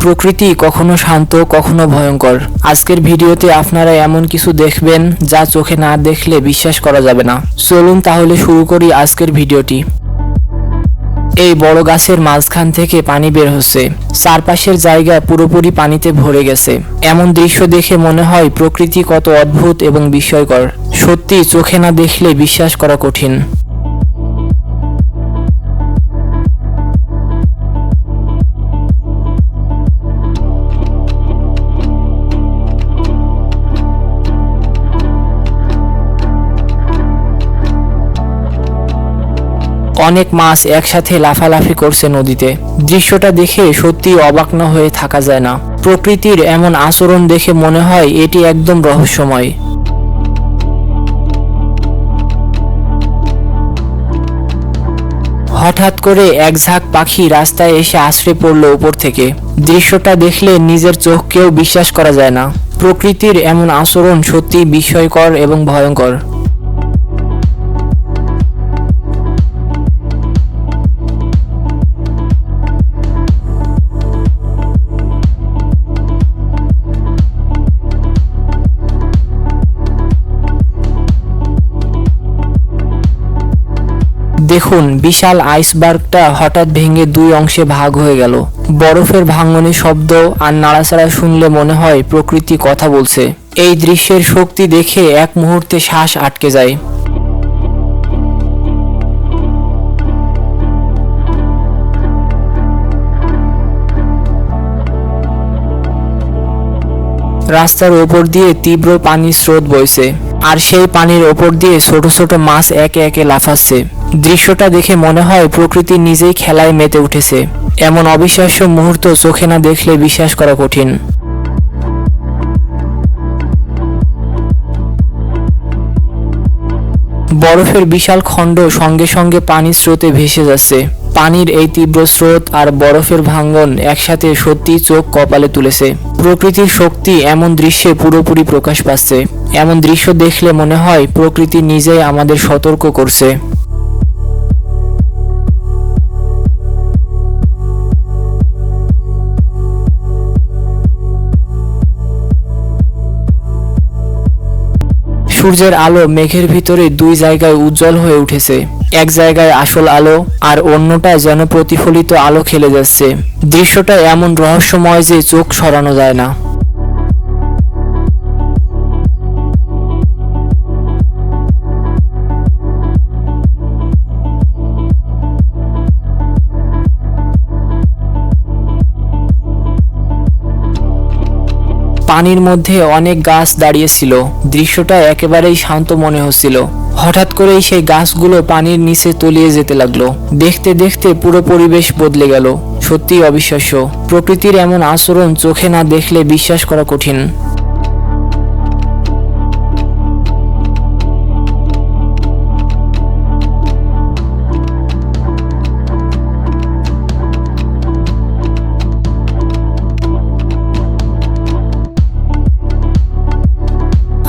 প্রকৃতি কখনো শান্ত, কখনো ভয়ঙ্কর। আজকের ভিডিওতে আপনারা এমন কিছু দেখবেন যা চোখে না দেখলে বিশ্বাস করা যাবে না। চলুন তাহলে শুরু করি আজকের ভিডিওটি। এই বড় গাছের মাঝখান থেকে পানি বের হচ্ছে, চারপাশের জায়গা পুরোপুরি পানিতে ভরে গেছে। এমন দৃশ্য দেখে মনে হয় প্রকৃতি কত অদ্ভুত এবং বিস্ময়কর। সত্যি চোখে না দেখলে বিশ্বাস করা কঠিন। অনেক মাছ একসাথে লাফালাফি করছে নদীতে। দৃশ্যটা দেখে সত্যি অবাক না হয়ে থাকা যায় না। প্রকৃতির এমন আচরণ দেখে মনে হয় এটি একদম রহস্যময়। হঠাৎ করে এক ঝাঁক পাখি রাস্তায় এসে আছড়ে পড়ল উপর থেকে। দৃশ্যটা দেখলে নিজের চোখকেও বিশ্বাস করা যায় না। প্রকৃতির এমন আচরণ সত্যি বিস্ময়কর এবং ভয়ঙ্কর। দেখুন, বিশাল আইসবার্গটা হঠাৎ ভেঙে দুই অংশে ভাগ হয়ে গেল। বরফের ভাঙনের শব্দ আর নাড়াচাড়া শুনলে মনে হয় প্রকৃতি কথা বলছে। এই দৃশ্যের শক্তি দেখে এক মুহূর্তে শ্বাস আটকে যায়। রাস্তার ওপর দিয়ে তীব্র পানির স্রোত বইছে, আর সেই পানির ওপর দিয়ে ছোট ছোট মাছ একে একে লাফাচ্ছে। দৃশ্যটা দেখে মনে হয় প্রকৃতি নিজেই খেলায় মেতে উঠেছে। এমন অবিশ্বাস্য মুহূর্ত চোখে না দেখলে বিশ্বাস করা কঠিন। বরফের বিশাল খণ্ড সঙ্গে সঙ্গে পানির স্রোতে ভেসে যাচ্ছে। পানির এই তীব্র স্রোত আর বরফের ভাঙ্গন একসাথে সত্যি চোখ কপালে তুলেছে। প্রকৃতির শক্তি এমন দৃশ্যে পুরোপুরি প্রকাশ পাচ্ছে। এমন দৃশ্য দেখলে মনে হয় প্রকৃতি নিজেই আমাদের সতর্ক করছে। সূর্যের আলো মেঘের ভিতরে দুই জায়গায় উজ্জ্বল হয়ে উঠেছে। এক জায়গায় আসল আলো আর অন্যটায় যেন প্রতিফলিত আলো খেলে যাচ্ছে। দৃশ্যটা এমন রহস্যময় যে চোখ সরানো যায় না। পানির মধ্যে অনেক গাছ দাঁড়িয়েছিল। দৃশ্যটা একেবারেই শান্ত মনে হচ্ছিল। হঠাৎ করেই সেই গাছগুলো পানির নিচে তলিয়ে যেতে লাগলো। দেখতে দেখতে পুরো পরিবেশ বদলে গেল। সত্যিই অবিশ্বাস্য। প্রকৃতির এমন আচরণ চোখে না দেখলে বিশ্বাস করা কঠিন।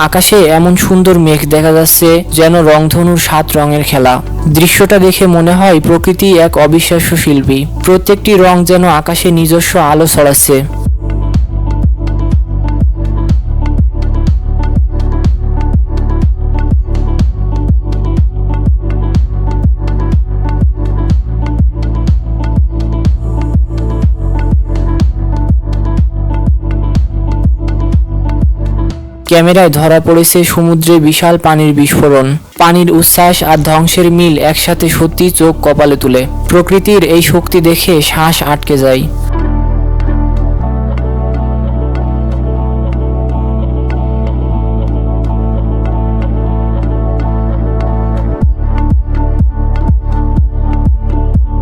আকাশে এমন সুন্দর মেঘ দেখা যাচ্ছে, যেন রংধনুর 7 রঙের খেলা। দৃশ্যটা দেখে মনে হয় প্রকৃতি এক অবিশ্বাস্য শিল্পী। প্রত্যেকটি রং যেন আকাশে নিজস্ব আলো ছড়াচ্ছে। ক্যামেরায় ধরা পড়েছে সমুদ্রে বিশাল পানির বিস্ফোরণ। পানির উচ্ছ্বাস আর ধ্বংসের মিল একসাথে সত্যি চোখ কপালে তুলে। প্রকৃতির এই শক্তি দেখে শ্বাস আটকে যায়।